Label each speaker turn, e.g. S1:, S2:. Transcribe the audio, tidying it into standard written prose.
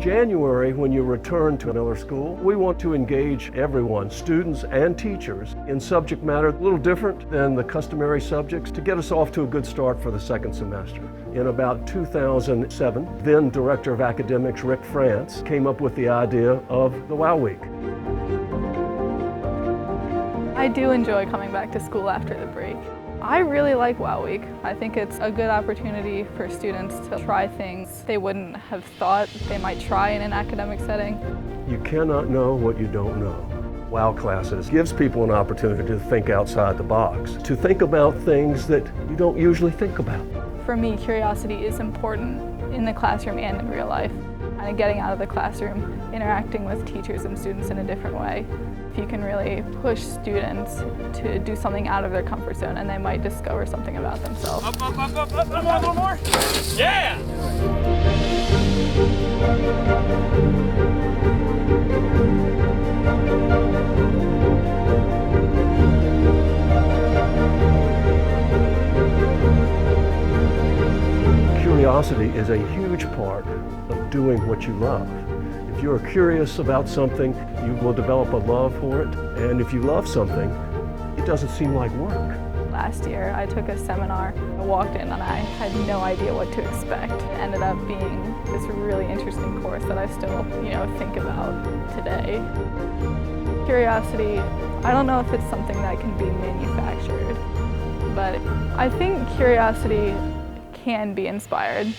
S1: January, when you return to another school, we want to engage everyone, students and teachers, in subject matter a little different than the customary subjects to get us off to a good start for the second semester. In about 2007, then Director of Academics Rick France came up with the idea of the WOW Week.
S2: I do enjoy coming back to school after the break. I really like WOW Week. I think it's a good opportunity for students to try things they wouldn't have thought they might try in an academic setting.
S1: You cannot know what you don't know. WOW classes gives people an opportunity to think outside the box, to think about things that you don't usually think about.
S2: For me, curiosity is important in the classroom and in real life. And getting out of the classroom, interacting with teachers and students in a different way. If you can really push students to do something out of their comfort zone, and they might discover something about themselves.
S3: Up, a little more. Yeah!
S1: Curiosity is a huge part of doing what you love. If you're curious about something, you will develop a love for it. And if you love something, it doesn't seem like work.
S2: Last year, I took a seminar. I walked in and I had no idea what to expect. It ended up being this really interesting course that I still, think about today. Curiosity, I don't know if it's something that can be manufactured, but I think curiosity can be inspired.